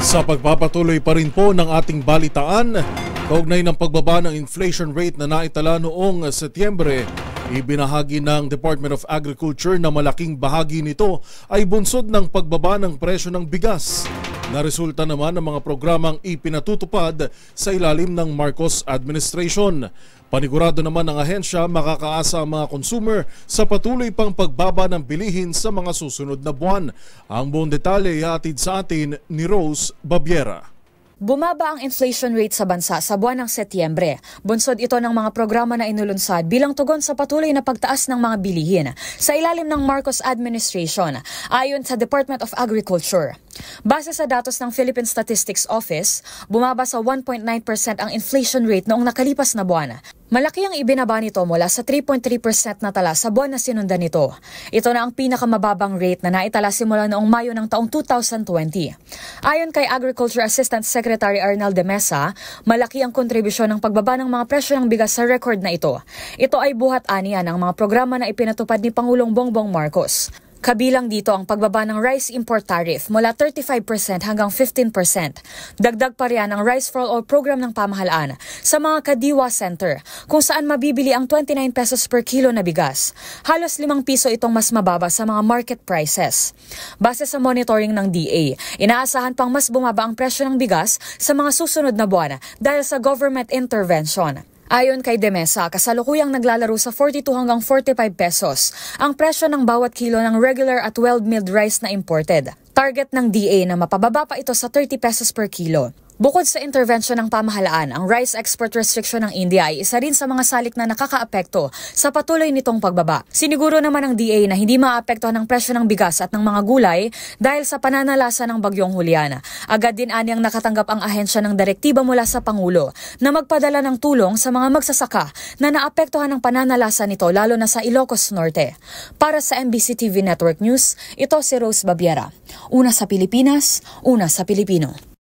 Sa pagpapatuloy pa rin po ng ating balitaan, kaugnay ng pagbaba ng inflation rate na naitala noong Setyembre, ibinahagi ng Department of Agriculture na malaking bahagi nito ay bunsod ng pagbaba ng presyo ng bigas. Naresulta naman ng mga programang ipinatutupad sa ilalim ng Marcos administration. Panigurado naman ng ahensya, makakaasa ang mga consumer sa patuloy pang pagbaba ng bilihin sa mga susunod na buwan. Ang buong detalye ihatid sa atin ni Rose Babiera. Bumaba ang inflation rate sa bansa sa buwan ng Setyembre. Bunsod ito ng mga programa na inulunsad bilang tugon sa patuloy na pagtaas ng mga bilihin sa ilalim ng Marcos administration, ayon sa Department of Agriculture. Base sa datos ng Philippine Statistics Office, bumaba sa 1.9% ang inflation rate noong nakalipas na buwan. Malaki ang ibinaba nito mula sa 3.3% na tala sa buwan na sinundan nito. Ito na ang pinakamababang rate na naitala simula noong Mayo ng taong 2020. Ayon kay Agriculture Assistant Secretary Arnel de Mesa, malaki ang kontribusyon ng pagbaba ng mga presyo ng bigas sa record na ito. Ito ay buhat aniya ng mga programa na ipinatupad ni Pangulong Bongbong Marcos. Kabilang dito ang pagbaba ng rice import tariff mula 35% hanggang 15%. Dagdag pa riyan ang Rice for All program ng pamahalaan sa mga Kadiwa Center kung saan mabibili ang 29 pesos per kilo na bigas. Halos 5 piso itong mas mababa sa mga market prices. Base sa monitoring ng DA, inaasahan pang mas bumaba ang presyo ng bigas sa mga susunod na buwan dahil sa government intervention. Ayon kay De Mesa, kasalukuyang naglalaro sa 42 hanggang 45 pesos ang presyo ng bawat kilo ng regular at well-milled rice na imported. Target ng DA na mapababa pa ito sa 30 pesos per kilo. Bukod sa intervention ng pamahalaan, ang rice export restriction ng India ay isa rin sa mga salik na nakakaapekto sa patuloy nitong pagbaba. Siniguro naman ng DA na hindi maapektuhan ang presyo ng bigas at ng mga gulay dahil sa pananalasa ng bagyong Juliana. Agad din anyang nakatanggap ang ahensya ng direktiba mula sa Pangulo na magpadala ng tulong sa mga magsasaka na naapektuhan ng pananalasa nito lalo na sa Ilocos Norte. Para sa MBC TV Network News, ito si Rose Babiera. Una sa Pilipinas, una sa Pilipino.